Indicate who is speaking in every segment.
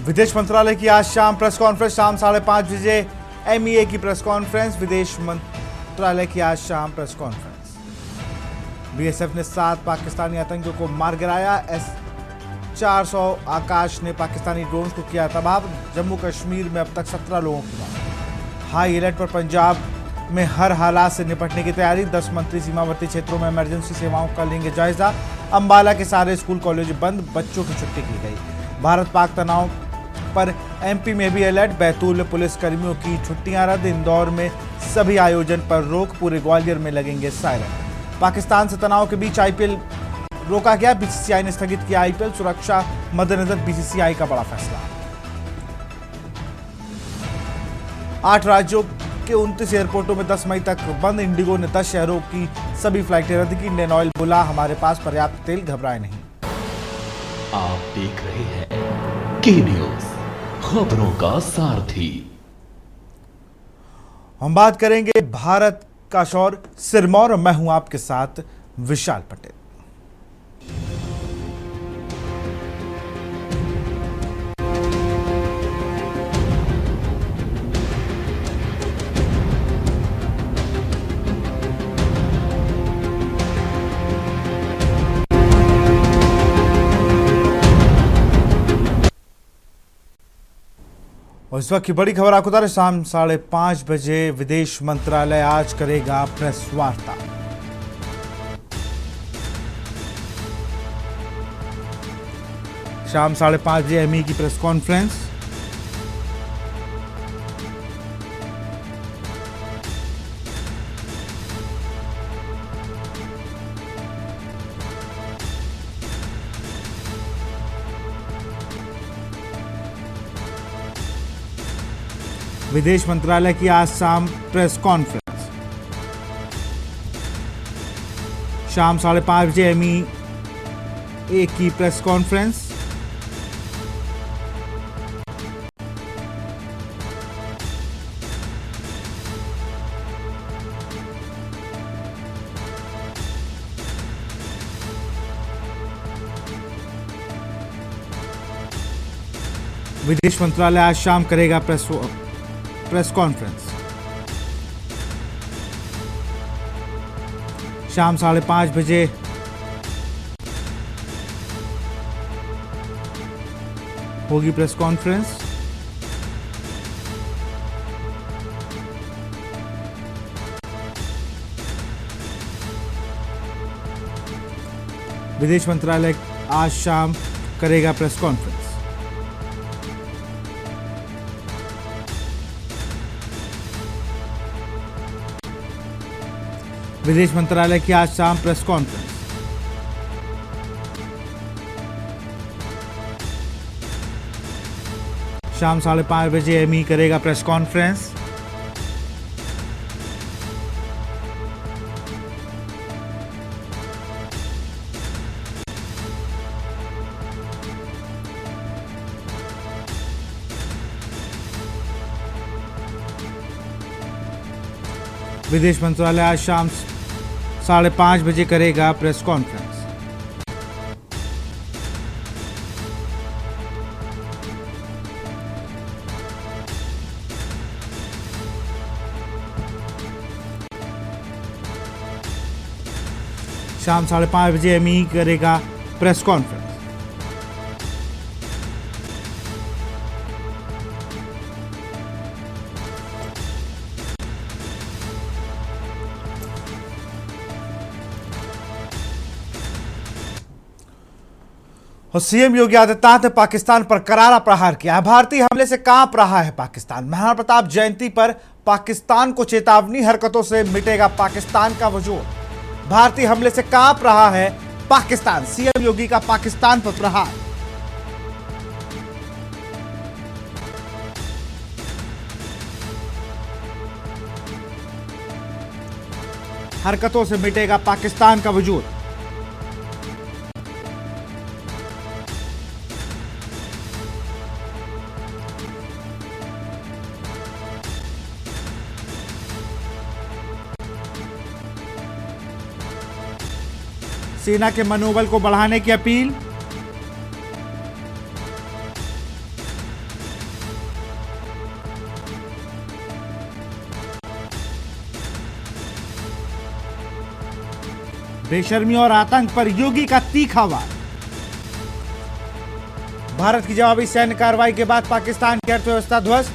Speaker 1: विदेश मंत्रालय की आज शाम प्रेस कॉन्फ्रेंस, शाम 5:30 बजे एमईए की प्रेस कॉन्फ्रेंस। विदेश मंत्रालय की आज शाम प्रेस कॉन्फ्रेंस। बीएसएफ ने 7 पाकिस्तानी आतंकियों को मार गिराया। S-400 आकाश ने पाकिस्तानी ड्रोन को किया तबाह। जम्मू कश्मीर में अब तक 17 लोगों की मौत। हाई अलर्ट पर पंजाब में हर हालात से निपटने की तैयारी। 10 मंत्री सीमावर्ती क्षेत्रों में इमरजेंसी सेवाओं का लेंगे जायजा। अंबाला के सारे स्कूल कॉलेज बंद, बच्चों की छुट्टी की गई। भारत पाक तनाव पर एमपी में भी अलर्ट। बैतूल में पुलिस कर्मियों की छुट्टियां रद्द। इंदौर में सभी आयोजन पर रोक। पूरे ग्वालियर में लगेंगे सायरन। पाकिस्तान से तनाव के बीच आईपीएल रोका गया। बीसीसीआई ने स्थगित किया आईपीएल। सुरक्षा मद्देनजर बीसीसीआई का बड़ा फैसला। 8 राज्यों के 29 एयरपोर्टों में 10 मई तक बंद। इंडिगो ने 10 शहरों की सभी फ्लाइटें रद्द की। इंडियन ऑयल बोला, हमारे पास पर्याप्त तेल, घबराए नहीं।
Speaker 2: आप देख रहे हैं की न्यूज, खबरों का सारथी।
Speaker 1: हम बात करेंगे भारत का शौर्य, सिरमौर, और मैं हूं आपके साथ विशाल पटेल। और इस वक्त की बड़ी खबर आपको बता रहे, शाम 5:30 बजे विदेश मंत्रालय आज करेगा प्रेस वार्ता। शाम 5:30 बजे एमई की प्रेस कॉन्फ्रेंस। विदेश मंत्रालय की आज शाम प्रेस कॉन्फ्रेंस। शाम 5:30 बजे एमईए की प्रेस कॉन्फ्रेंस। विदेश मंत्रालय आज शाम करेगा प्रेस कॉन्फ्रेंस। शाम 5:30 बजे होगी प्रेस कॉन्फ्रेंस। विदेश मंत्रालय आज शाम करेगा प्रेस कॉन्फ्रेंस। विदेश मंत्रालय की आज शाम प्रेस कॉन्फ्रेंस। शाम 5:30 बजे एमई करेगा प्रेस कॉन्फ्रेंस। विदेश मंत्रालय आज शाम 5:30 बजे करेगा प्रेस कॉन्फ्रेंस। शाम 5:30 बजे एमई करेगा प्रेस कॉन्फ्रेंस। और सीएम योगी आदित्यनाथ ने पाकिस्तान पर करारा प्रहार किया है। भारतीय हमले से कांप रहा है पाकिस्तान। महाराणा प्रताप जयंती पर पाकिस्तान को चेतावनी, हरकतों से मिटेगा पाकिस्तान का वजूद। भारतीय हमले से कांप रहा है पाकिस्तान, सीएम योगी का पाकिस्तान पर प्रहार। हरकतों से मिटेगा पाकिस्तान का वजूद। सेना के मनोबल को बढ़ाने की अपील। बेशर्मी और आतंक पर योगी का तीखा वार। भारत की जवाबी सैन्य कार्रवाई के बाद पाकिस्तान की अर्थव्यवस्था ध्वस्त।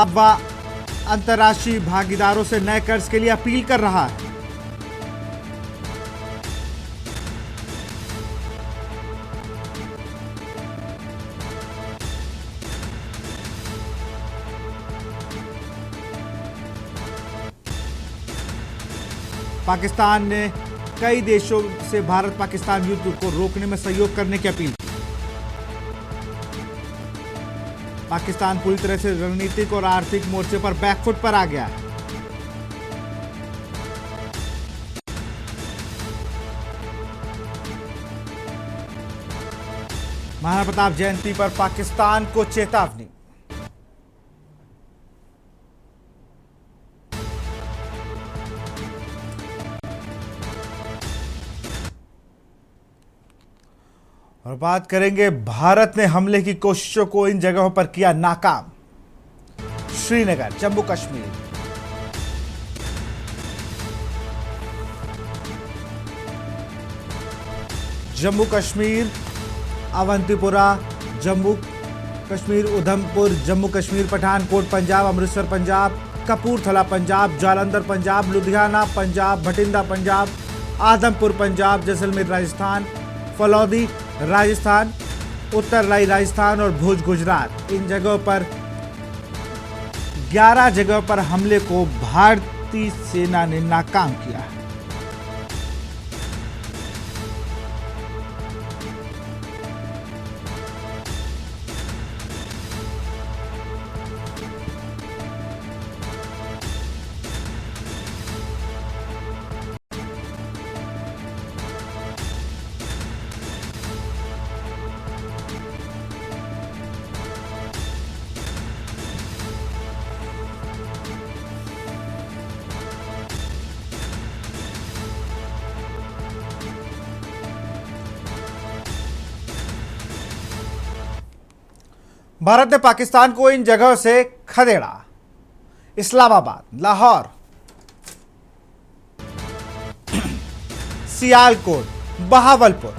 Speaker 1: अब वह अंतर्राष्ट्रीय भागीदारों से नए कर्ज के लिए अपील कर रहा है। पाकिस्तान ने कई देशों से भारत पाकिस्तान युद्ध को रोकने में सहयोग करने की अपील की। पाकिस्तान पूरी तरह से रणनीतिक और आर्थिक मोर्चे पर बैकफुट पर आ गया है। महाराणा प्रताप जयंती पर पाकिस्तान को चेतावनी। और बात करेंगे, भारत ने हमले की कोशिशों को इन जगहों पर किया नाकाम। श्रीनगर, जम्मू कश्मीर। जम्मू कश्मीर, अवंतीपुरा, जम्मू कश्मीर, उधमपुर, जम्मू कश्मीर, पठानकोट पंजाब, अमृतसर पंजाब, कपूरथला पंजाब, जालंधर पंजाब, लुधियाना पंजाब, भटिंडा पंजाब, आदमपुर पंजाब, जैसलमेर राजस्थान, फलौदी राजस्थान, उत्तरलाई राजस्थान और भुज गुजरात, इन जगहों पर 11 जगहों पर हमले को भारतीय सेना ने नाकाम किया है। भारत ने पाकिस्तान को इन जगहों से खदेड़ा। इस्लामाबाद, लाहौर, सियालकोट, बहावलपुर,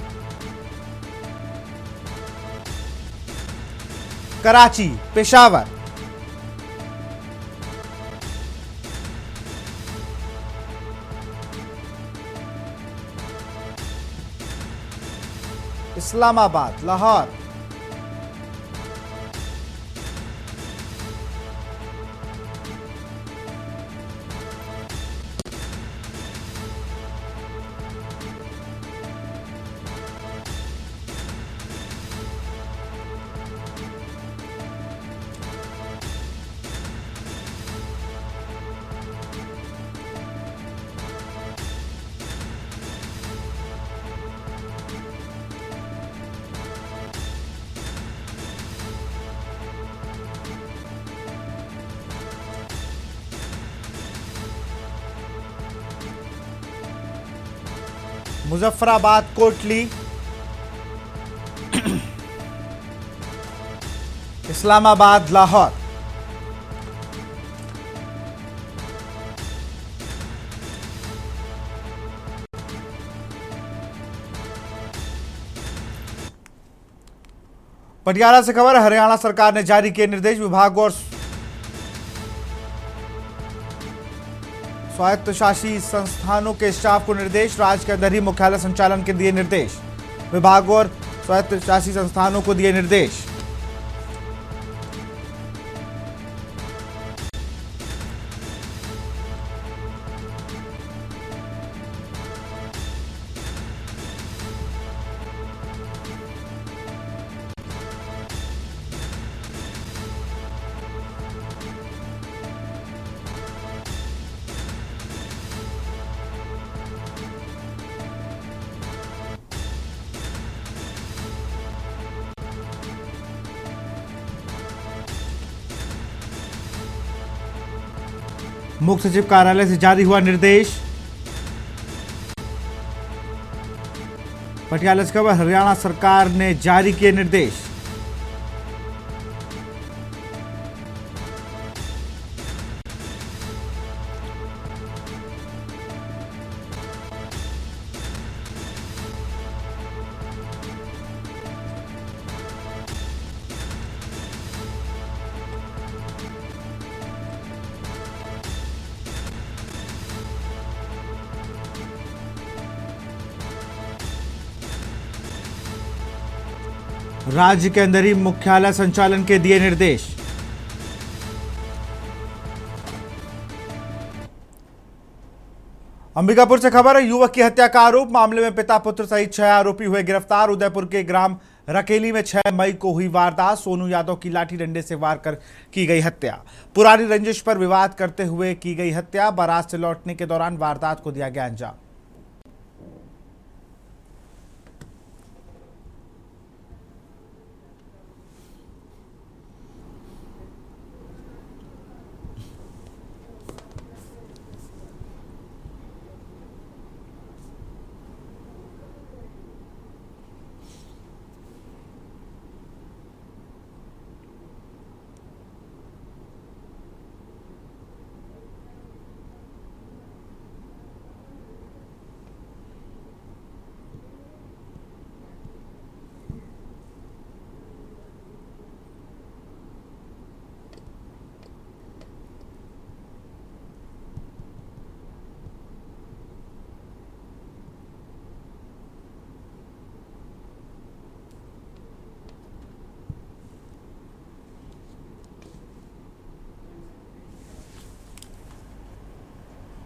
Speaker 1: कराची, पेशावर, इस्लामाबाद, लाहौर, मुजफ्फराबाद, कोटली, इस्लामाबाद, लाहौर, पटियाला से खबर, हरियाणा सरकार ने जारी किए निर्देश। विभागों और स्वायत्तशासी संस्थानों के स्टाफ को निर्देश। राज्य के अंदर ही मुख्यालय संचालन के दिए निर्देश। विभागों और स्वायत्तशासी संस्थानों को दिए निर्देश। मुख्य सचिव कार्यालय से जारी हुआ निर्देश। पटियाला से खबर, हरियाणा सरकार ने जारी किए निर्देश। राज्य के अंदर ही मुख्यालय संचालन के दिए निर्देश। अंबिकापुर से खबर है, युवक की हत्या का आरोप, मामले में पिता पुत्र सहित 6 आरोपी हुए गिरफ्तार। उदयपुर के ग्राम रकेली में 6 मई को हुई वारदात। सोनू यादव की लाठी डंडे से वार कर की गई हत्या। पुरानी रंजिश पर विवाद करते हुए की गई हत्या। बारात से लौटने के दौरान वारदात को दिया गया अंजाम।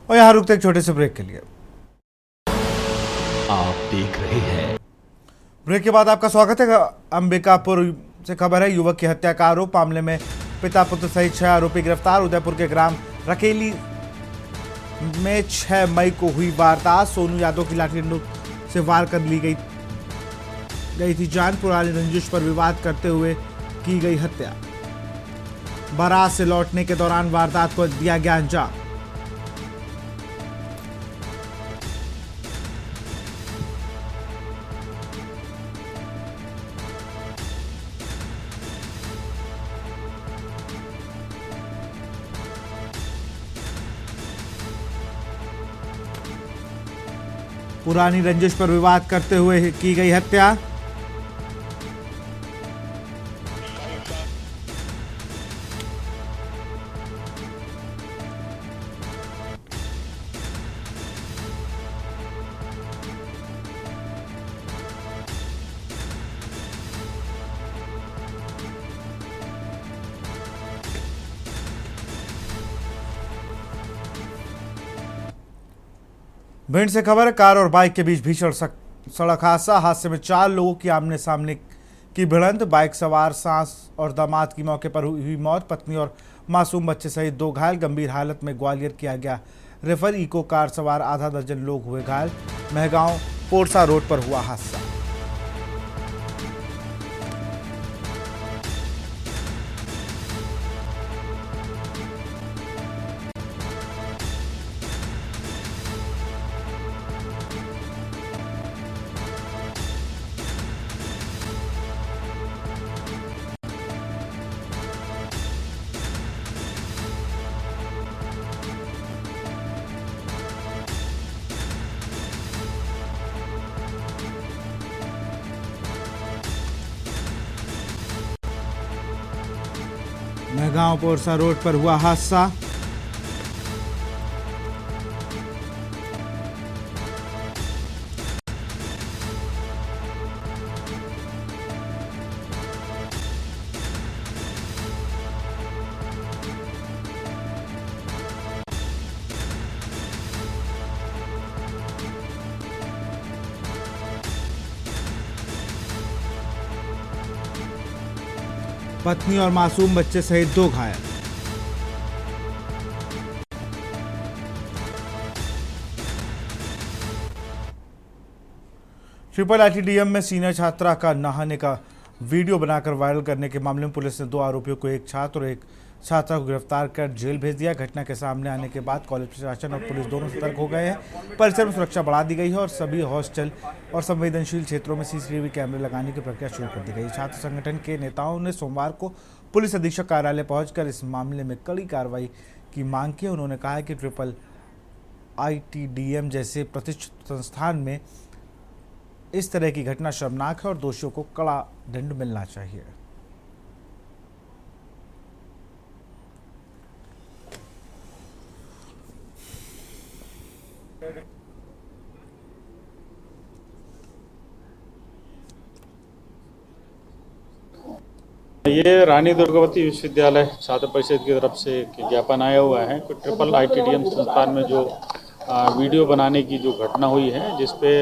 Speaker 1: और यहां रुकते एक छोटे से ब्रेक के लिए।
Speaker 2: आप देख रहे हैं।
Speaker 1: ब्रेक के बाद आपका स्वागत है। अंबिकापुर से खबर है, युवक की हत्या का आरोप, मामले में पिता पुत्र सहित 6 आरोपी गिरफ्तार। उदयपुर के ग्राम रकेली में 6 मई को हुई वारदात। सोनू यादव की लाठी डंडों से वार कर ली गई थी जान। पुरानी रंजिश पर विवाद करते हुए की गई हत्या। बारात से लौटने के दौरान वारदात को दिया गया अंजाम। पुरानी रंजिश पर विवाद करते हुए की गई हत्या। भिंड से खबर है, कार और बाइक के बीच भीषण सड़क हादसा। हादसे में 4 लोगों की आमने सामने की भिड़ंत। बाइक सवार सास और दामाद की मौके पर हुई मौत। पत्नी और मासूम बच्चे सहित 2 घायल। गंभीर हालत में ग्वालियर किया गया रेफर। इको कार सवार आधा दर्जन लोग हुए घायल। महगांव पोरसा रोड पर हुआ हादसा। महगांव पोरसा रोड पर हुआ हादसा। पत्नी और मासूम बच्चे सहित 2 घायल। ट्रिपल आईटीडीएम में सीनियर छात्रा का नहाने का वीडियो बनाकर वायरल करने के मामले में पुलिस ने 2 आरोपियों को, एक छात्र और एक छात्रा को गिरफ्तार कर जेल भेज दिया। घटना के सामने आने के बाद कॉलेज प्रशासन और पुलिस दोनों सतर्क हो गए हैं। परिसर में सुरक्षा बढ़ा दी गई है और सभी हॉस्टल और संवेदनशील क्षेत्रों में सीसीटीवी कैमरे लगाने की प्रक्रिया शुरू कर दी गई। छात्र संगठन के नेताओं ने सोमवार को पुलिस अधीक्षक कार्यालय पहुंचकर इस मामले में कड़ी कार्रवाई की मांग की। उन्होंने कहा कि ट्रिपल आईटीडीएम जैसे प्रतिष्ठित संस्थान में इस तरह की घटना शर्मनाक है और दोषियों को कड़ा दंड मिलना चाहिए।
Speaker 3: ये रानी दुर्गावती विश्वविद्यालय छात्र परिषद की तरफ से एक ज्ञापन आया हुआ है कि ट्रिपल आईटीडीएम संस्थान में जो वीडियो बनाने की जो घटना हुई है, जिसपे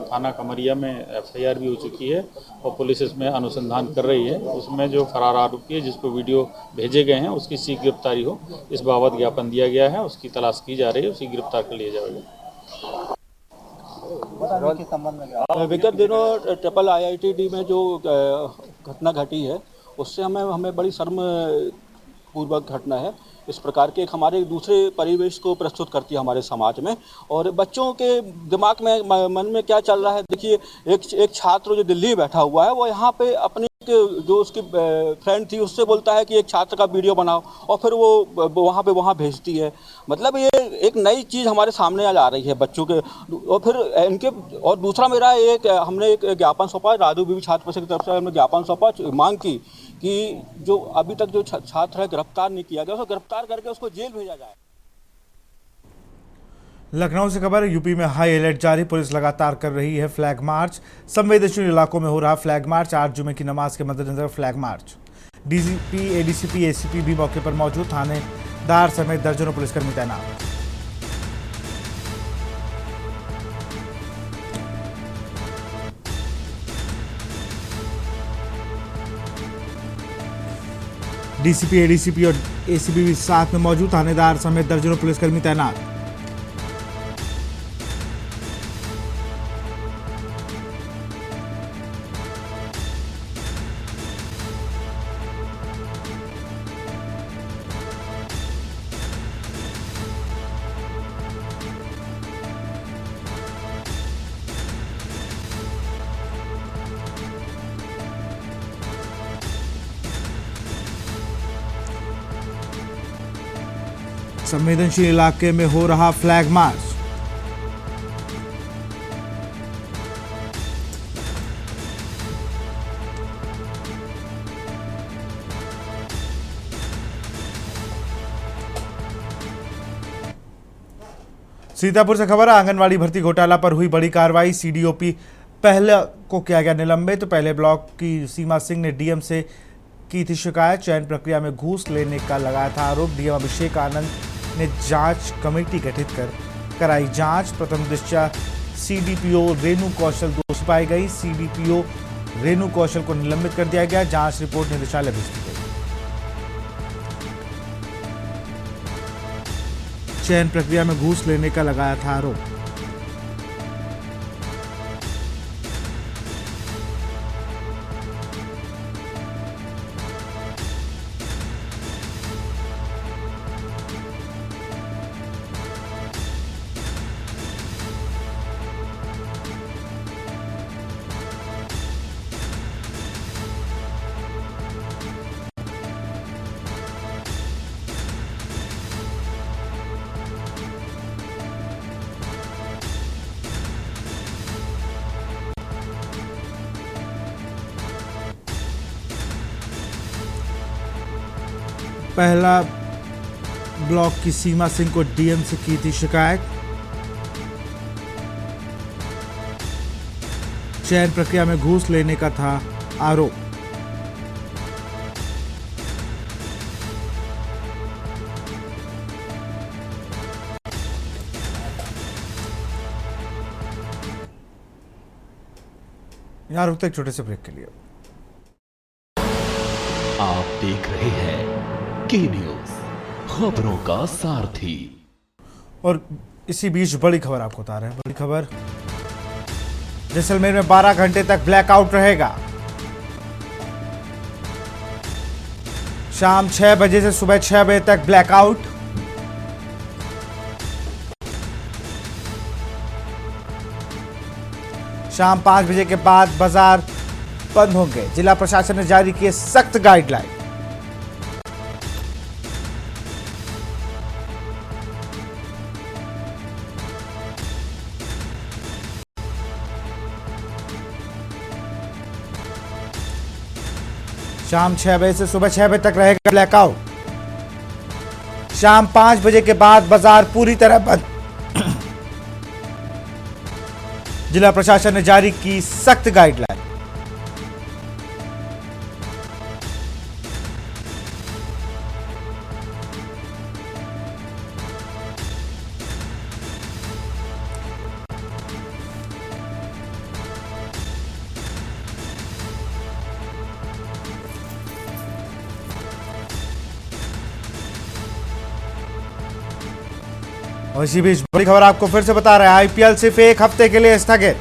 Speaker 3: थाना कमरिया में एफआईआर भी हो चुकी है और पुलिस इसमें अनुसंधान कर रही है। उसमें जो फरार आरोपी है जिसको वीडियो भेजे गए हैं उसकी शीघ्र गिरफ्तारी हो, इस बाबत ज्ञापन दिया गया है। उसकी तलाश की जा रही है, उसी गिरफ्तार कर लिया जाएगा।
Speaker 4: विगत दिनों ट्रिपल आईआईटी में जो घटना घटी है उससे हमें बड़ी शर्म पूर्वक घटना है। इस प्रकार के एक हमारे दूसरे परिवेश को प्रस्तुत करती है हमारे समाज में, और बच्चों के दिमाग में मन में क्या चल रहा है। देखिए, एक छात्र जो दिल्ली में बैठा हुआ है वो यहाँ पे अपनी जो उसकी फ्रेंड थी उससे बोलता है कि एक छात्र का वीडियो बनाओ, और फिर वो वहाँ भेजती है। मतलब ये एक नई चीज़ हमारे सामने आ रही है बच्चों के। और फिर इनके, और दूसरा मेरा हमने एक ज्ञापन सौंपा, राजू बीवी छात्र परिषद की तरफ से हमने ज्ञापन सौंपा, मांग की कि जो अभी तक जो छात्र है गिरफ्तार नहीं किया गया उसको गिरफ्तार करके उसको जेल भेजा जाए।
Speaker 1: लखनऊ से खबर है, यूपी में हाई अलर्ट जारी, पुलिस लगातार कर रही है फ्लैग मार्च। संवेदनशील इलाकों में हो रहा फ्लैग मार्च। आज जुमे की नमाज के मद्देनजर flag march. DGP, ADCP, ACP भी मौके पर मौजूद। थानेदार समेत दर्जनों पुलिसकर्मी तैनात। डीसीपी, एडीसीपी और एसीपी भी साथ में मौजूद। थानेदार समेत दर्जनों पुलिसकर्मी तैनात। संवेदनशील इलाके में हो रहा फ्लैग मार्च। सीतापुर से खबर है, आंगनवाड़ी भर्ती घोटाला पर हुई बड़ी कार्रवाई। सीडीओपी पहले को किया गया निलंबित। तो पहले ब्लॉक की सीमा सिंह ने डीएम से की थी शिकायत। चयन प्रक्रिया में घूस लेने का लगाया था आरोप। डीएम अभिषेक आनंद ने जांच कमेटी गठित कर कराई जांच। प्रथम दृष्टया सीडीपीओ रेणु कौशल दोषी पाई गई। सीडीपीओ रेणु कौशल को निलंबित कर दिया गया। जांच रिपोर्ट निदेशालय भेज दी गई। चयन प्रक्रिया में घूस लेने का लगाया था आरोप। पहला ब्लॉक की सीमा सिंह को डीएम से की थी शिकायत। चयन प्रक्रिया में घूस लेने का था आरोप। यहां रुकते एक छोटे से ब्रेक के लिए।
Speaker 2: आप देख रहे हैं के न्यूज, खबरों का सारथी।
Speaker 1: और इसी बीच बड़ी खबर आपको बता रहे हैं। बड़ी खबर, जैसलमेर में 12 घंटे तक ब्लैकआउट रहेगा। शाम 6 बजे से सुबह 6 बजे तक ब्लैकआउट। शाम 5 बजे के बाद बाजार बंद होंगे। जिला प्रशासन ने जारी किए सख्त गाइडलाइन। शाम 6 बजे से सुबह 6 बजे तक रहेगा ब्लैकआउट। शाम 5 बजे के बाद बाजार पूरी तरह बंद। जिला प्रशासन ने जारी की सख्त गाइडलाइन। और इसी बीच बड़ी खबर आपको फिर से बता रहे हैं, आईपीएल सिर्फ एक हफ्ते के लिए स्थगित।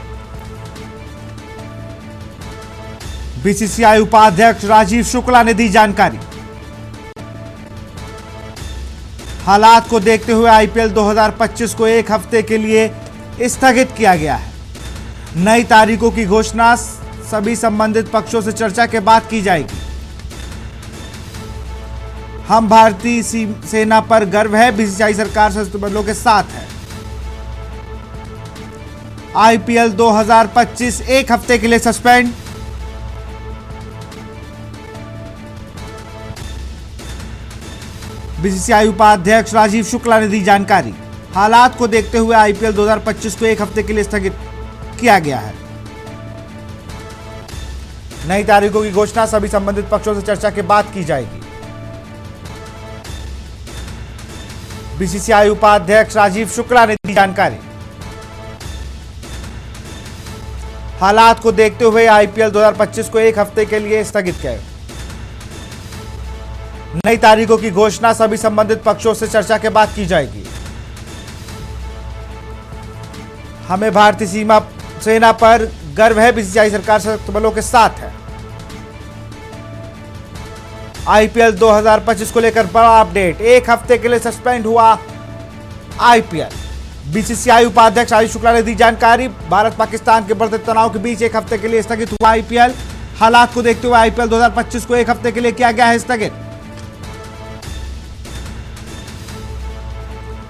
Speaker 1: बीसीसीआई उपाध्यक्ष राजीव शुक्ला ने दी जानकारी। हालात को देखते हुए आईपीएल 2025 को एक हफ्ते के लिए स्थगित किया गया है। नई तारीखों की घोषणा सभी संबंधित पक्षों से चर्चा के बाद की जाएगी। हम भारतीय सेना पर गर्व है, बीसीसीआई सरकार सशस्त्र बलों के साथ है। आईपीएल 2025 एक हफ्ते के लिए सस्पेंड। बीसीसीआई उपाध्यक्ष राजीव शुक्ला ने दी जानकारी। हालात को देखते हुए आईपीएल 2025 को एक हफ्ते के लिए स्थगित किया गया है। नई तारीखों की घोषणा सभी संबंधित पक्षों से चर्चा के बाद की जाएगी। बीसीसीआई उपाध्यक्ष राजीव शुक्ला ने दी जानकारी। हालात को देखते हुए आईपीएल 2025 को एक हफ्ते के लिए स्थगित किया गया। नई तारीखों की घोषणा सभी संबंधित पक्षों से चर्चा के बाद की जाएगी। हमें भारतीय सेना पर गर्व है, बीसीसीआई सरकार सशस्त्र बलों के साथ है। आईपीएल 2025 को लेकर बड़ा अपडेट, एक हफ्ते के लिए सस्पेंड हुआ आईपीएल। बीसीसीआई उपाध्यक्ष राजीव शुक्ला ने दी जानकारी। भारत पाकिस्तान के बढ़ते तनाव के बीच एक हफ्ते के लिए स्थगित हुआ आईपीएल। हालात को देखते हुए आईपीएल 2025 को एक हफ्ते के लिए किया गया है स्थगित।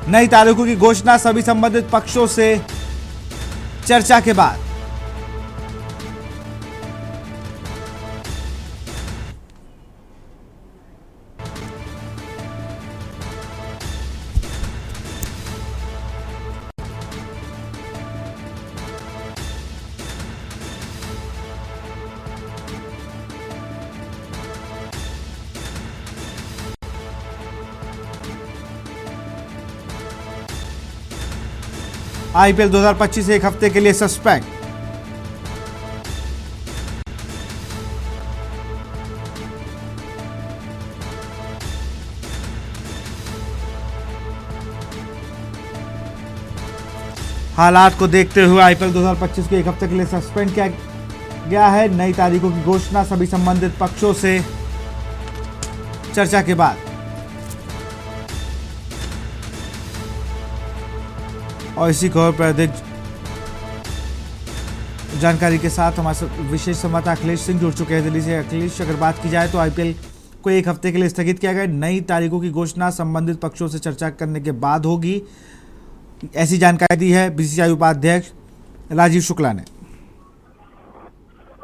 Speaker 1: नई तारीखों की घोषणा सभी संबंधित पक्षों से चर्चा के बाद। आईपीएल 2025 एक हफ्ते के लिए सस्पेंड। हालात को देखते हुए आईपीएल 2025 को एक हफ्ते के लिए सस्पेंड किया गया है। नई तारीखों की घोषणा सभी संबंधित पक्षों से चर्चा के बाद। और इसी खबर पर अधिक जानकारी के साथ हमारे विशेष संवाददाता अखिलेश सिंह जुड़ चुके हैं दिल्ली से। अखिलेश, अगर बात की जाए तो आईपीएल को एक हफ्ते के लिए स्थगित किया गया। नई तारीखों की घोषणा संबंधित पक्षों से चर्चा करने के बाद होगी, ऐसी जानकारी दी है बीसीसीआई उपाध्यक्ष राजीव शुक्ला ने।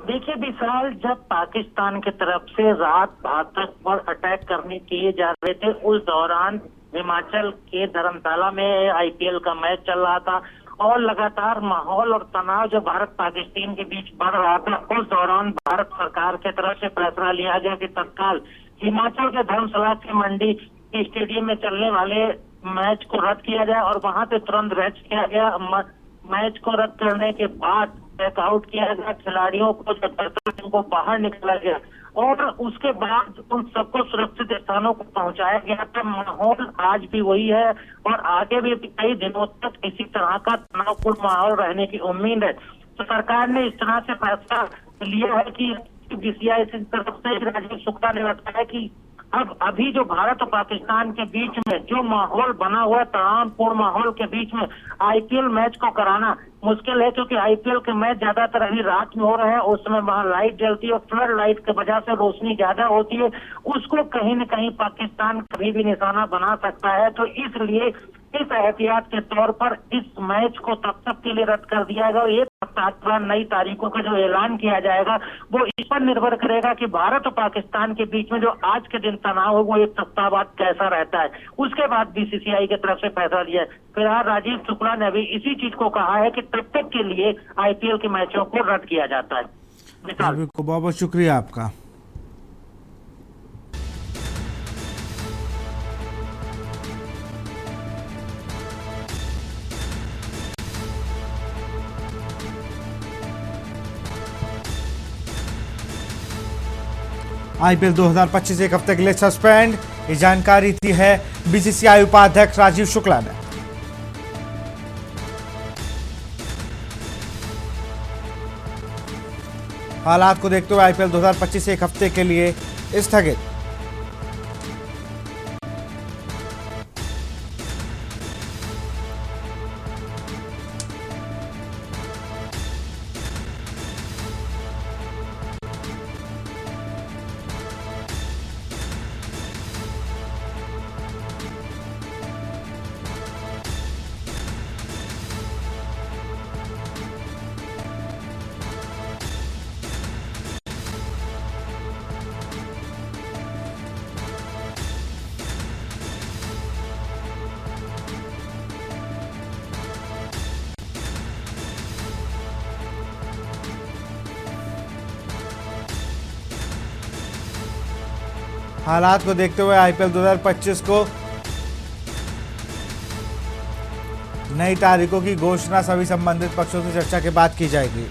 Speaker 5: देखिए विशाल, जब पाकिस्तान की तरफ से रात भारत पर अटैक करने किए जा रहे थे, उस दौरान हिमाचल के धर्मशाला में आईपीएल का मैच चल रहा था और लगातार माहौल और तनाव जो भारत पाकिस्तान के बीच बढ़ रहा था, उस दौरान भारत सरकार की तरफ से फैसला लिया गया कि तत्काल हिमाचल के धर्मशाला के मंडी स्टेडियम में चलने वाले मैच को रद्द किया जाए और वहां से तुरंत रद्द किया गया। मैच को रद्द करने के बाद चेकआउट किया गया, खिलाड़ियों को जो बाहर निकाला गया और उसके बाद उन सबको सुरक्षित स्थानों को पहुंचाया गया था। माहौल आज भी वही है और आगे भी कई दिनों तक इसी तरह का तनावपूर्ण माहौल रहने की उम्मीद है। तो सरकार ने इस तरह से फैसला लिया है कि बीसीसीआई की तरफ से राजीव शुक्ला ने बताया कि अब अभी जो भारत और पाकिस्तान के बीच में जो माहौल बना हुआ है, तनावपूर्ण माहौल के बीच में आईपीएल मैच को कराना मुश्किल है, क्योंकि आईपीएल के मैच ज्यादातर अभी रात में हो रहे हैं। उस समय वहां लाइट जलती है और फ्लड लाइट की वजह से रोशनी ज्यादा होती है, उसको कहीं न कहीं पाकिस्तान कभी भी निशाना बना सकता है। तो इसलिए इस एहतियात के तौर पर इस मैच को तब तक के लिए रद्द कर दिया जाएगा। एक सप्ताह बाद नई तारीखों का जो ऐलान किया जाएगा वो इस पर निर्भर करेगा कि भारत और पाकिस्तान के बीच में जो आज के दिन तनाव है वो एक सप्ताह बाद कैसा रहता है। उसके बाद बीसीसीआई की तरफ से फैसला लिया है। फिलहाल राजीव शुक्ला ने अभी इसी चीज को कहा है कि तब तक के लिए आईपीएल के मैचों को रद्द किया जाता है।
Speaker 1: बहुत बहुत शुक्रिया आपका। आईपीएल 2025 एक हफ्ते के लिए सस्पेंड, ये जानकारी दी है बीसीसीआई उपाध्यक्ष राजीव शुक्ला ने। हालात को देखते हुए आईपीएल 2025 एक हफ्ते के लिए स्थगित। हालात को देखते हुए आईपीएल 2025 को नई तारीखों की घोषणा सभी संबंधित पक्षों से चर्चा के बाद की जाएगी।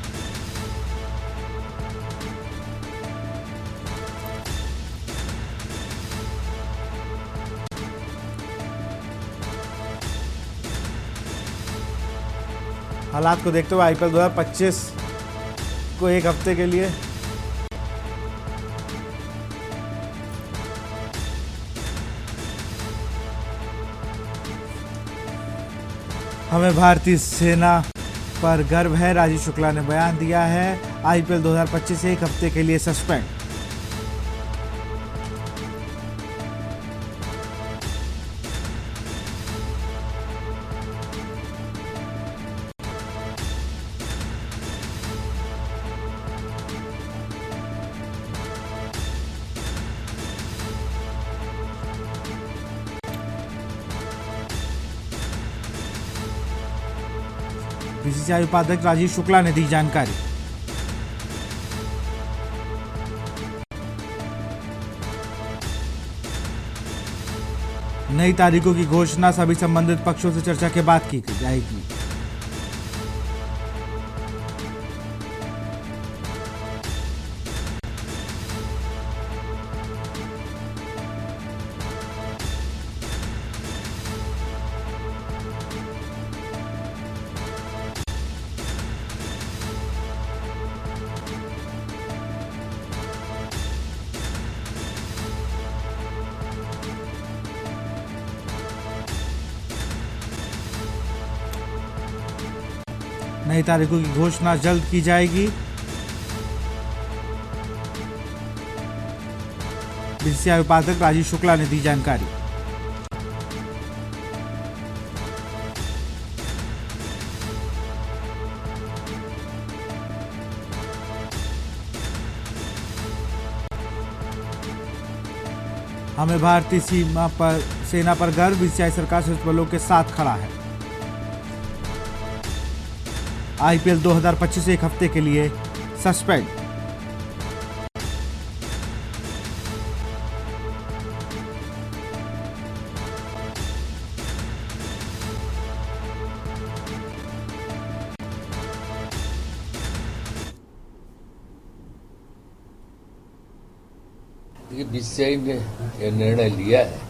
Speaker 1: हालात को देखते हुए आईपीएल 2025 को एक हफ्ते के लिए हमें भारतीय सेना पर गर्व है, राजीव शुक्ला ने बयान दिया है। आईपीएल 2025 एक हफ्ते के लिए सस्पेंड। बीसीसीआई उपाध्यक्ष राजीव शुक्ला ने दी जानकारी। नई तारीखों की घोषणा सभी संबंधित पक्षों से चर्चा के बाद की जाएगी। नई तारीखों की घोषणा जल्द की जाएगी। बीसीसीआई उपाध्यक्ष राजीव शुक्ला ने दी जानकारी। हमें भारतीय सेना पर गर्व, बीसीसीआई सरकार सशस्त्र बलों के साथ खड़ा है। आईपीएल 2025 एक हफ्ते के लिए सस्पेंड।
Speaker 6: देखिए, बीसीसीआई ने यह निर्णय लिया है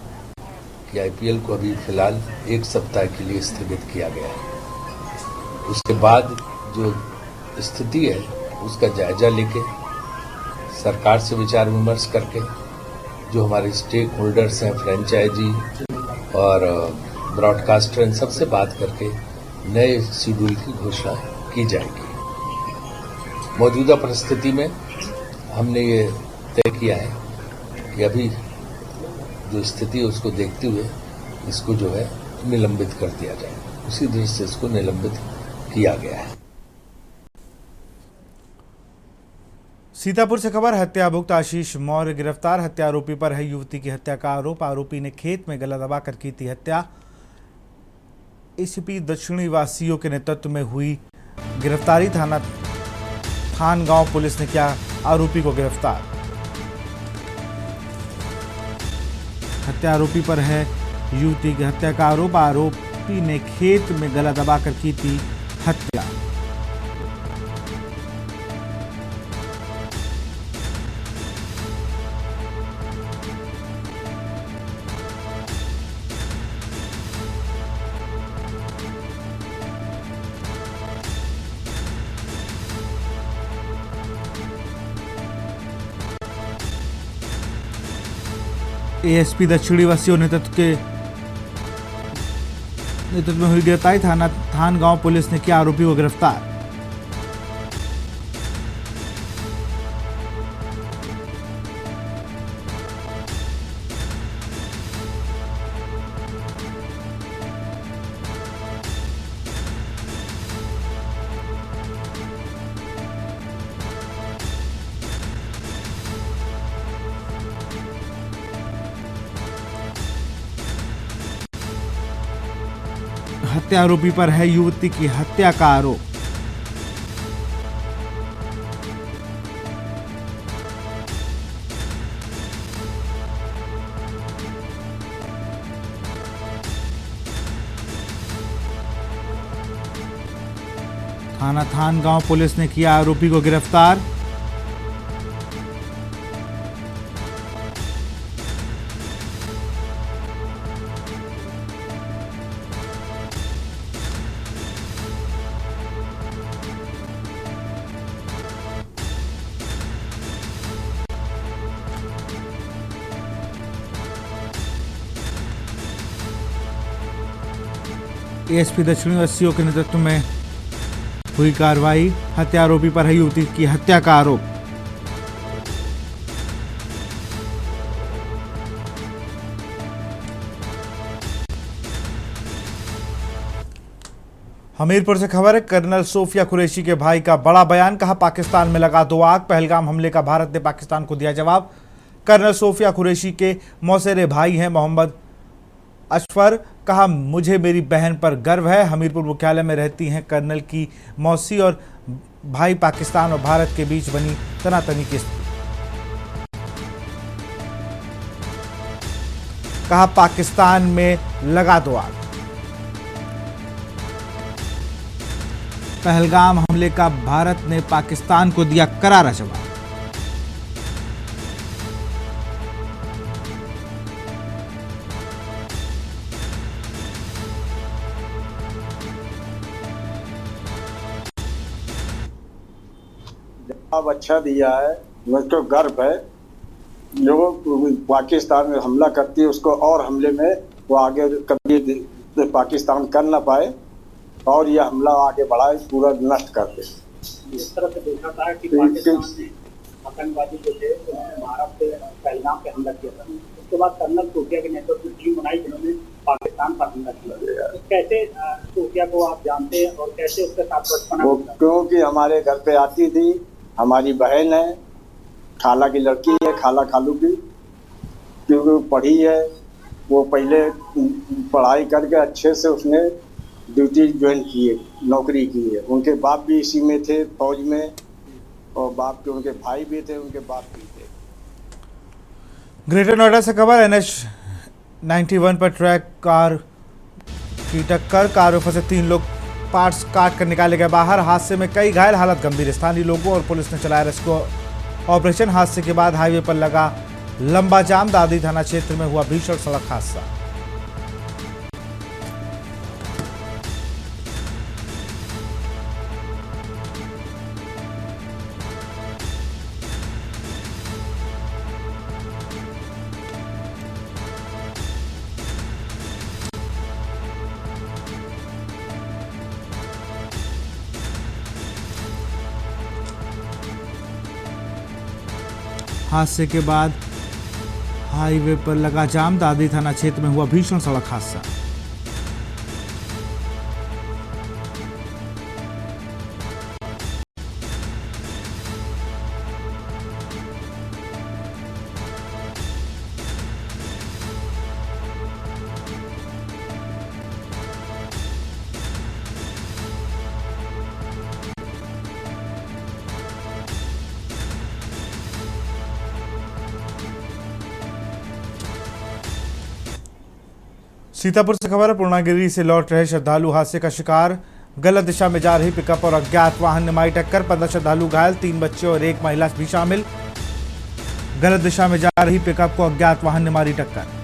Speaker 6: कि आईपीएल को अभी फिलहाल एक सप्ताह के लिए स्थगित किया गया है। उसके बाद जो स्थिति है उसका जायजा लेके सरकार से विचार विमर्श करके जो हमारे स्टेक होल्डर्स हैं, फ्रेंचाइजी और ब्रॉडकास्टर, इन सबसे बात करके नए शेड्यूल की घोषणा की जाएगी। मौजूदा परिस्थिति में हमने ये तय किया है कि अभी जो स्थिति है उसको देखते हुए इसको जो है निलंबित कर दिया जाए। उसी दृष्टि से इसको निलंबित किया गया है।
Speaker 1: सीतापुर से खबर, हत्याभुक्त आशीष मौर्य गिरफ्तार। हत्या आरोपी पर है युवती की हत्या का आरोप। आरोपी ने खेत में गला दबाकर की थी हत्या। एसीपी दक्षिणी वासियों के नेतृत्व में हुई गिरफ्तारी। थान गांव पुलिस ने किया आरोपी को गिरफ्तार। हत्या आरोपी पर है युवती की हत्या का आरोप। आरोपी ने खेत में गला दबाकर की थी हत्या। एएसपी दक्षिणी वसीओ नेतृत्व में हुई गिरफ्तारी। थान गांव पुलिस ने किया आरोपी को गिरफ्तार। हत्या आरोपी पर है युवती की हत्या का आरोप। थान गांव पुलिस ने किया आरोपी को गिरफ्तार। एएसपी दक्षिणी वसीओ के नेतृत्व में हुई कार्रवाई। हत्या आरोपी पर है युवती की हत्या का आरोप। हमीरपुर से खबर है। कर्नल सोफिया कुरैशी के भाई का बड़ा बयान। कहा, पाकिस्तान में लगा दो आग। पहलगाम हमले का भारत ने पाकिस्तान को दिया जवाब। कर्नल सोफिया कुरैशी के मौसेरे भाई हैं मोहम्मद अशफर। कहा, मुझे मेरी बहन पर गर्व है। हमीरपुर मुख्यालय में रहती हैं कर्नल की मौसी और भाई। पाकिस्तान और भारत के बीच बनी तनातनी की स्थिति। कहा, पाकिस्तान में लगा दो आग। पहलगाम हमले का भारत ने पाकिस्तान को दिया करारा जवाब।
Speaker 7: जवाब अच्छा दिया है, मुझको गर्व है। जो पाकिस्तान में हमला करती है उसको और हमले में वो आगे कभी पाकिस्तान कर ना पाए और यह हमला आगे बढ़ाए, पूरा नष्ट कर दे।
Speaker 4: इस तरह से देखा था कि पाकिस्तान ने आतंकवादी जो थे उन्होंने भारत पे पहलगाम पे हमला किया था। उसके बाद कर्नल सोफिया के नेतृत्व में टीम बनाई जिन्होंने पाकिस्तान पर हमला किया। तो कैसे सोफिया को आप जानते हैं और कैसे उसके साथ बचपना?
Speaker 7: क्योंकि हमारे घर पे आती थी, हमारी बहन है, खाला की लड़की है, खाला खालू की, क्योंकि पढ़ी है। वो पहले पढ़ाई करके अच्छे से उसने ड्यूटी ज्वाइन की है, नौकरी की है। उनके बाप भी इसी में थे, फौज में, और बाप के उनके भाई भी थे, उनके बाप भी थे।
Speaker 1: ग्रेटर नोएडा से खबर। NH91 पर ट्रक कार की टक्कर। कार में फंसे 3 लोग पार्ट्स काट कर निकाले गए बाहर। हादसे में कई घायल, हालत गंभीर। स्थानीय लोगों और पुलिस ने चलाया रेस्क्यू ऑपरेशन। हादसे के बाद हाईवे पर लगा लंबा जाम। दादरी थाना क्षेत्र में हुआ भीषण सड़क हादसा। हादसे के बाद हाईवे पर लगा जाम। दादरी थाना क्षेत्र में हुआ भीषण सड़क हादसा। सीतापुर से खबर है। पूर्णागिरी से लौट रहे श्रद्धालु हादसे का शिकार। गलत दिशा में जा रही पिकअप और अज्ञात वाहन ने मारी टक्कर। 15 श्रद्धालु घायल, 3 बच्चे और 1 महिला भी शामिल। गलत दिशा में जा रही पिकअप को अज्ञात वाहन ने मारी टक्कर।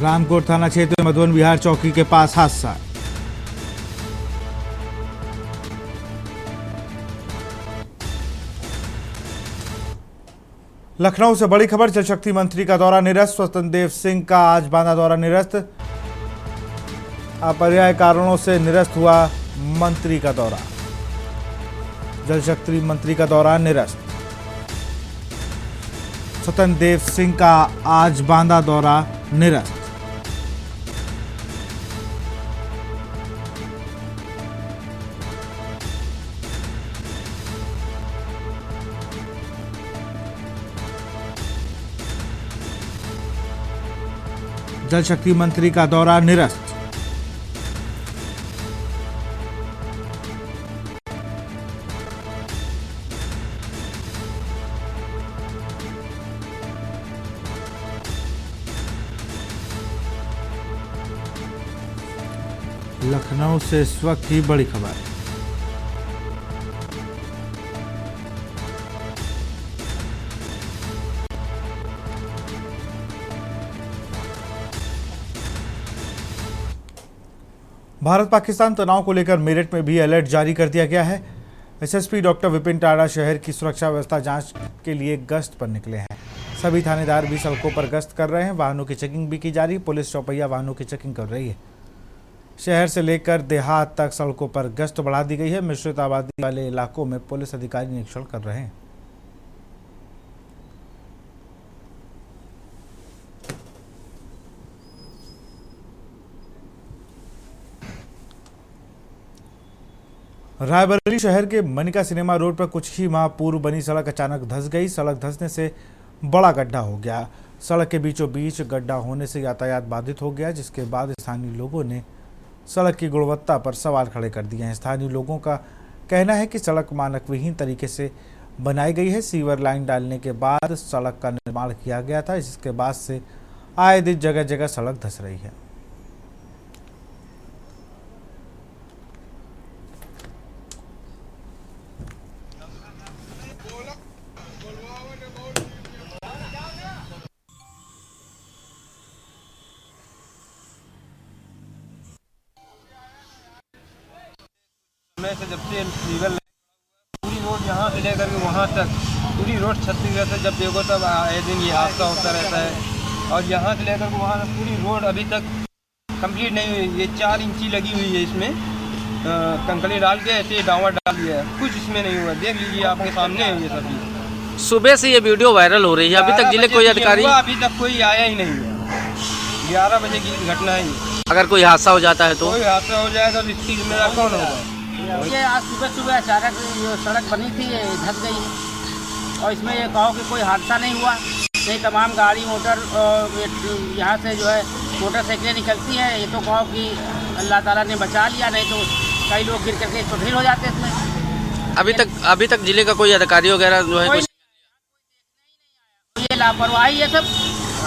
Speaker 1: रामकोट थाना क्षेत्र में मधुबन विहार चौकी के पास हादसा। लखनऊ से बड़ी खबर, जल शक्ति मंत्री का दौरा निरस्त। स्वतंत्र देव सिंह का आज बांदा दौरा निरस्त। अपरिहार्य कारणों से निरस्त हुआ मंत्री का दौरा। जल शक्ति मंत्री का दौरा निरस्त। स्वतंत्र देव सिंह का आज बांदा दौरा निरस्त। जल शक्ति मंत्री का दौरा निरस्त। लखनऊ से इस वक्त की बड़ी खबर। भारत पाकिस्तान तनाव को लेकर मेरठ में भी अलर्ट जारी कर दिया गया है। एसएसपी डॉक्टर विपिन टाड़ा शहर की सुरक्षा व्यवस्था जांच के लिए गश्त पर निकले हैं। सभी थानेदार भी सड़कों पर गश्त कर रहे हैं। वाहनों की चेकिंग भी की जा रही है। पुलिस चौपहिया वाहनों की चेकिंग कर रही है। शहर से लेकर देहात तक सड़कों पर गश्त बढ़ा दी गई है। मिश्रित आबादी वाले इलाकों में पुलिस अधिकारी निरीक्षण कर रहे हैं। रायबरेली शहर के मनिका सिनेमा रोड पर कुछ ही माह पूर्व बनी सड़क अचानक धंस गई। सड़क धंसने से बड़ा गड्ढा हो गया। सड़क के बीचों बीच गड्ढा होने से यातायात बाधित हो गया, जिसके बाद स्थानीय लोगों ने सड़क की गुणवत्ता पर सवाल खड़े कर दिए हैं। स्थानीय लोगों का कहना है कि सड़क मानक विहीन तरीके से बनाई गई है। सीवर लाइन डालने के बाद सड़क का निर्माण किया गया था, जिसके बाद से आए दिन जगह जगह सड़क धंस रही है।
Speaker 8: से जब से सीवर पूरी रोड यहाँ से लेकर के वहाँ तक पूरी रोड छत्तीसगढ़ से जब देखो तब आए दिन ये हादसा होता रहता है। और यहाँ से लेकर के वहाँ तक पूरी रोड अभी तक कंप्लीट नहीं हुई। ये 4 इंची लगी हुई है, इसमें कंकड़ी डाल के ऐसे डाँवा डाल दिया है, कुछ इसमें नहीं हुआ। देख लीजिए आपके सामने है ये सभी।
Speaker 9: सुबह से ये वीडियो वायरल हो रही है, अभी तक जिले कोई अधिकारी
Speaker 8: अभी तक कोई आया ही नहीं है। 11 बजे की घटना है।
Speaker 9: अगर कोई हादसा हो जाता है तो
Speaker 8: कोई हादसा हो जाएगा तो इसकी जिम्मेदार कौन होगा?
Speaker 10: ये आज सुबह अचानक जो सड़क बनी थी ये धंस गई है। और इसमें ये कहो कि कोई हादसा नहीं हुआ। नहीं, तमाम गाड़ी मोटर यहाँ से जो है मोटरसाइकिलें निकलती हैं। ये तो कहो कि अल्लाह ताला ने बचा लिया, नहीं तो कई लोग गिर करके चोटिल हो जाते इसमें।
Speaker 9: अभी तक जिले का कोई अधिकारी वगैरह जो है कुछ
Speaker 10: ये लापरवाही है, सब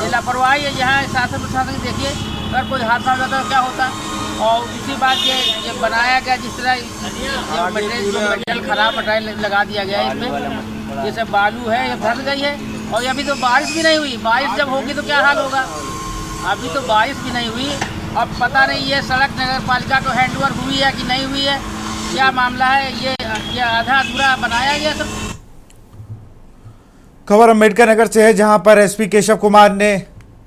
Speaker 10: ये लापरवाही है। यहाँ शासन प्रशासन देखिए, अगर कोई हादसा हो जाता तो क्या होता। और दूसरी बात ये बनाया गया जिस तरह मटेरियल खराब मटेरियल लगा दिया गया है इसमें। ये सब बालू है, ये धंस गई है। और अभी तो बारिश भी नहीं हुई। बारिश जब होगी तो क्या हाल होगा। अभी तो बारिश भी नहीं हुई। अब पता नहीं ये सड़क नगर पालिका को हैंडओवर हुई है कि नहीं हुई है, क्या मामला है। ये आधा अधूरा बनाया गया सब।
Speaker 1: खबर अम्बेडकर नगर से है, जहां पर एसपी केशव कुमार ने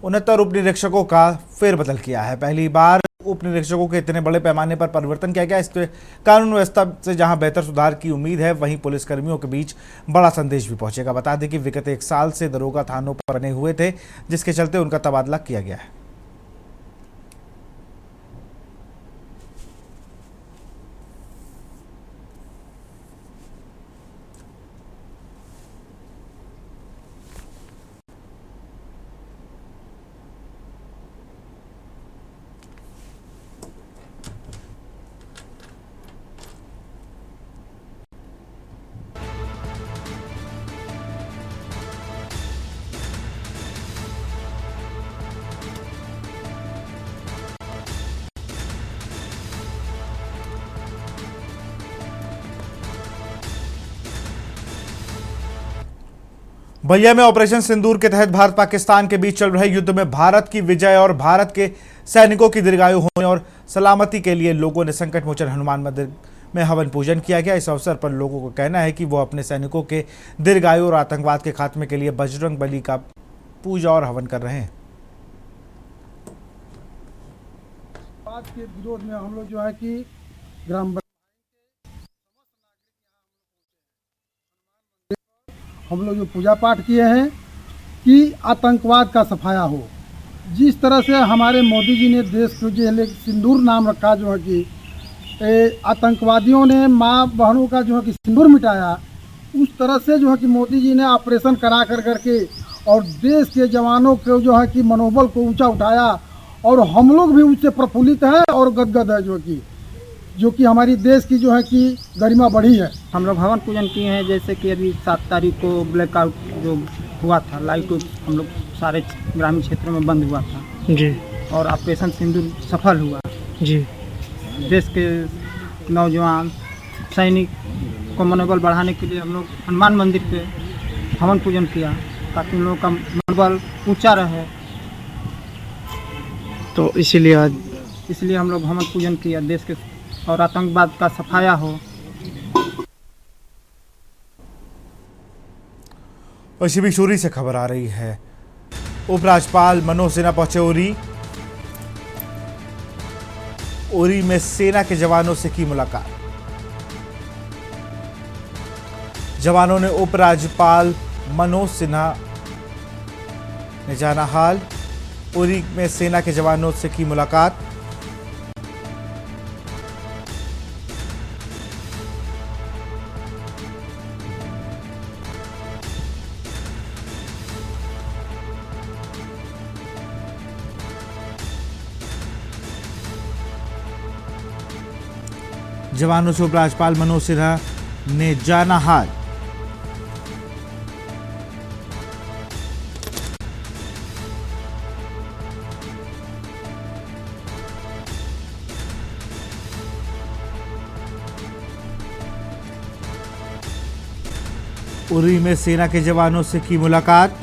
Speaker 1: 69 उप निरीक्षकों का फेरबदल किया है। पहली बार उप निरीक्षकों के इतने बड़े पैमाने पर परिवर्तन किया गया। इससे कानून व्यवस्था से जहां बेहतर सुधार की उम्मीद है, वहीं पुलिसकर्मियों के बीच बड़ा संदेश भी पहुंचेगा। बता दें कि विगत 1 साल से दरोगा थानों पर बने हुए थे, जिसके चलते उनका तबादला किया गया है। बलिया में ऑपरेशन सिंदूर के तहत भारत पाकिस्तान के बीच चल रहे युद्ध में भारत की विजय और भारत के सैनिकों की दीर्घायु होने और सलामती के लिए लोगों ने संकट मोचन हनुमान मंदिर में हवन पूजन किया गया। इस अवसर पर लोगों को कहना है कि वो अपने सैनिकों के दीर्घायु और आतंकवाद के खात्मे के लिए बजरंग बली का पूजा और हवन कर रहे हैं।
Speaker 11: आज के विरोध में हम लोग जो है कि ग्राम हम लोग जो पूजा पाठ किए हैं कि आतंकवाद का सफाया हो। जिस तरह से हमारे मोदी जी ने देश को जो सिंदूर नाम रखा जो है कि आतंकवादियों ने माँ बहनों का जो है कि सिंदूर मिटाया, उस तरह से जो है कि मोदी जी ने ऑपरेशन करा करके और देश के जवानों को जो है कि मनोबल को ऊंचा उठाया और हम लोग भी उससे प्रफुल्लित हैं और गदगद है जो कि हमारी देश की जो है कि गरिमा बढ़ी है।
Speaker 10: हम लोग हवन पूजन किए हैं, जैसे कि अभी 7 तारीख को ब्लैकआउट जो हुआ था, लाइट हम लोग सारे ग्रामीण क्षेत्रों में बंद हुआ था जी, और ऑपरेशन सिंदूर सफल हुआ जी। देश के नौजवान सैनिक को मनोबल बढ़ाने के लिए हम लोग हनुमान मंदिर पे हवन पूजन किया ताकि उन लोगों का मनोबल ऊंचा रहे, तो इसलिए हम लोग हवन पूजन किया देश के और आतंकवाद का सफाया हो।
Speaker 1: इसी बीच उरी से खबर आ रही है। उपराज्यपाल मनोज सिन्हा पहुंचे उरी में सेना के जवानों से की मुलाकात। जवानों ने उपराज्यपाल मनोज सिन्हा ने जाना हाल। उरी में सेना के जवानों से की मुलाकात। जवानों से उपराज्यपाल मनोज सिन्हा ने जाना हाल। उरी में सेना के जवानों से की मुलाकात।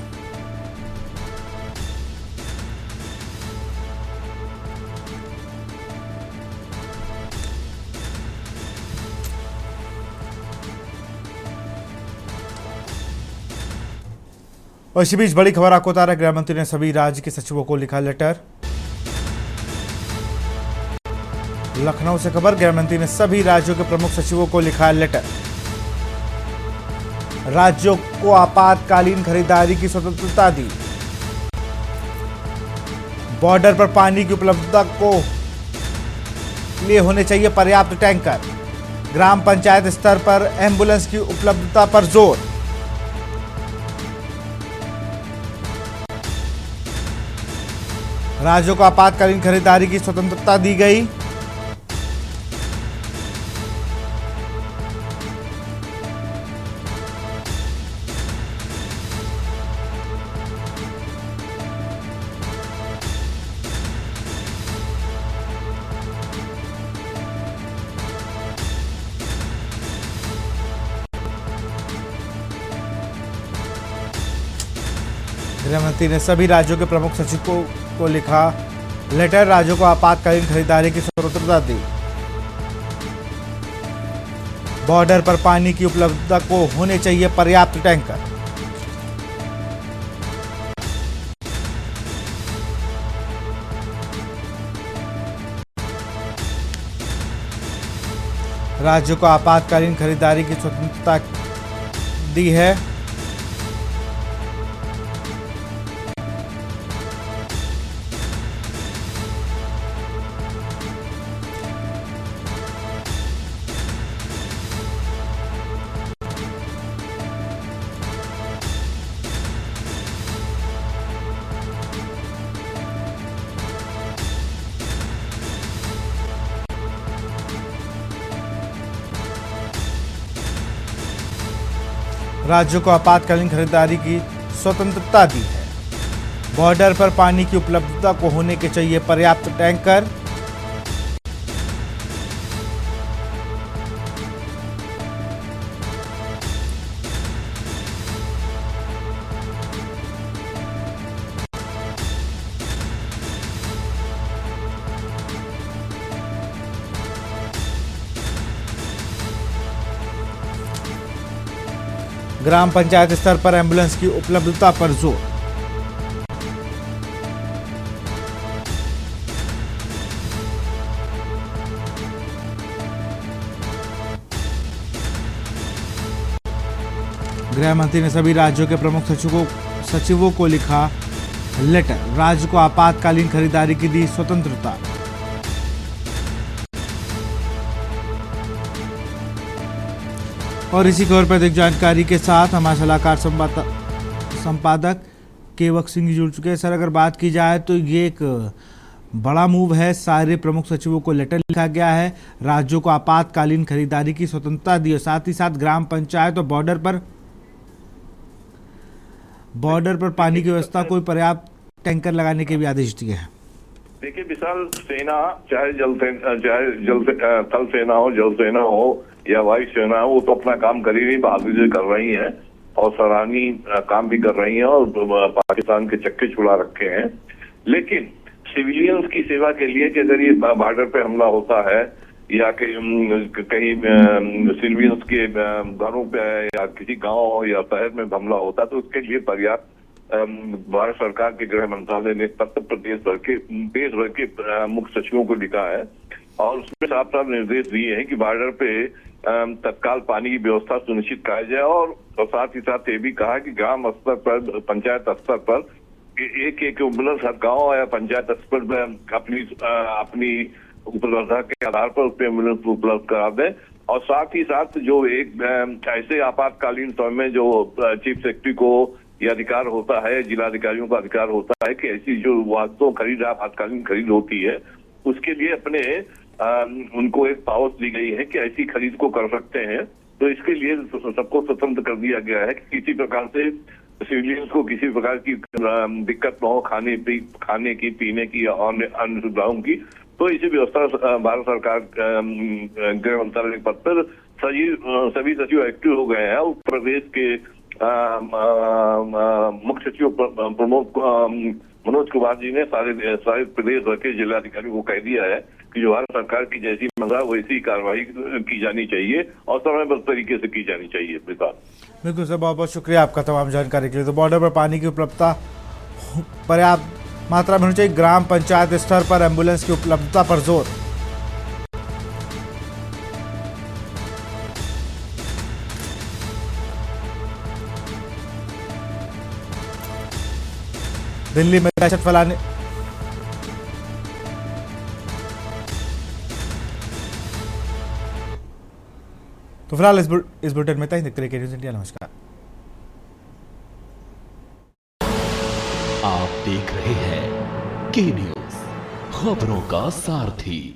Speaker 1: और इसी बीच बड़ी खबर आपको बता रहा है, गृह मंत्री ने सभी राज्य के सचिवों को लिखा लेटर। लखनऊ से खबर, गृह मंत्री ने सभी राज्यों के प्रमुख सचिवों को लिखा लेटर। राज्यों को आपातकालीन खरीदारी की स्वतंत्रता दी। बॉर्डर पर पानी की उपलब्धता को लिए होने चाहिए पर्याप्त टैंकर। ग्राम पंचायत स्तर पर एम्बुलेंस की उपलब्धता पर जोर। राज्यों को आपातकालीन खरीदारी की स्वतंत्रता दी गई। गृहमंत्री ने सभी राज्यों के प्रमुख सचिवों को लिखा लेटर। राज्यों को आपातकालीन खरीदारी की स्वतंत्रता दी। बॉर्डर पर पानी की उपलब्धता को होने चाहिए पर्याप्त टैंकर। राज्यों को आपातकालीन खरीदारी की स्वतंत्रता दी है। राज्यों को आपातकालीन खरीदारी की स्वतंत्रता दी है। बॉर्डर पर पानी की उपलब्धता को होने के चाहिए पर्याप्त टैंकर। ग्राम पंचायत स्तर पर एम्बुलेंस की उपलब्धता पर जोर। गृह मंत्री ने सभी राज्यों के प्रमुख सचिवों को लिखा लेटर, राज्य को आपातकालीन खरीदारी की दी स्वतंत्रता। और इसी खबर पर अधिक जानकारी के साथ हमारे सलाहकार संपादक केवक सिंह जी जुड़ चुके हैं। सर, अगर बात की जाए तो ये एक बड़ा मूव है, सारे प्रमुख सचिवों को लेटर लिखा गया है, राज्यों को आपातकालीन खरीदारी की स्वतंत्रता दी और साथ ही साथ ग्राम पंचायत और बॉर्डर पर पानी की व्यवस्था कोई पर्याप्त टैंकर लगाने के भी आदेश दिए हैं।
Speaker 12: देखिए विशाल, सेना चाहे थल सेना हो, जल सेना हो या वायु सेना हो, वो तो अपना काम कर ही रही, बहादुरी से कर रही है और सराहनीय काम भी कर रही है और पाकिस्तान के चक्के छुड़ा रखे हैं। लेकिन सिविलियंस की सेवा के लिए कि अगर ये बॉर्डर पे हमला होता है या कहीं सिविलियंस के घरों पे या किसी गांव या शहर में हमला होता है तो उसके लिए पर्याप्त भारत सरकार के गृह मंत्रालय ने तत्व देश भर के मुख्य सचिवों को लिखा है और उसमें साफ साफ निर्देश दिए हैं कि बॉर्डर पे तत्काल पानी की व्यवस्था सुनिश्चित कराई जाए और साथ ही साथ ये भी कहा कि ग्राम स्तर पर, पंचायत स्तर पर एक एम्बुलेंस हर गाँव या पंचायत स्तर पर अपनी उपलब्धता के आधार पर उसमें एम्बुलेंस उपलब्ध करा दें। और साथ ही साथ जो एक ऐसे आपातकालीन समय में जो चीफ सेक्रेटरी को यह अधिकार होता है, जिलाधिकारियों का अधिकार होता है कि ऐसी जो वस्तुओं खरीद आपातकालीन खरीद होती है उसके लिए अपने उनको एक पावर्स दी गई है कि ऐसी खरीद को कर सकते हैं। तो इसके लिए सबको स्वतंत्र कर दिया गया है कि किसी प्रकार से सिविलियंस को किसी प्रकार की दिक्कत न हो खाने की, पीने की या अन्य सुविधाओं की। तो इसी व्यवस्था भारत सरकार गृह मंत्रालय के पद पर सभी सचिव एक्टिव हो गए हैं। उत्तर प्रदेश के मुख्य सचिव प्रमोद मनोज कुमार जी ने सारे प्रदेश भर के जिलाधिकारियों को कह दिया है कि जो भारत सरकार की जैसी मंगा वैसी कार्रवाई की जानी चाहिए और समयबद्ध तरीके से की जानी चाहिए।
Speaker 1: बिल्कुल सर, बहुत बहुत शुक्रिया आपका तमाम जानकारी के लिए। तो बॉर्डर पर पानी की उपलब्धता पर्याप्त मात्रा में होनी चाहिए, ग्राम पंचायत स्तर पर एम्बुलेंस की उपलब्धता पर जोर। दिल्ली में दहशत फैलाने तो फिलहाल इस बुलेटिन में तक देखते रहिए न्यूज़ इंडिया। नमस्कार।
Speaker 2: आप देख रहे हैं के न्यूज़, खबरों का सारथी।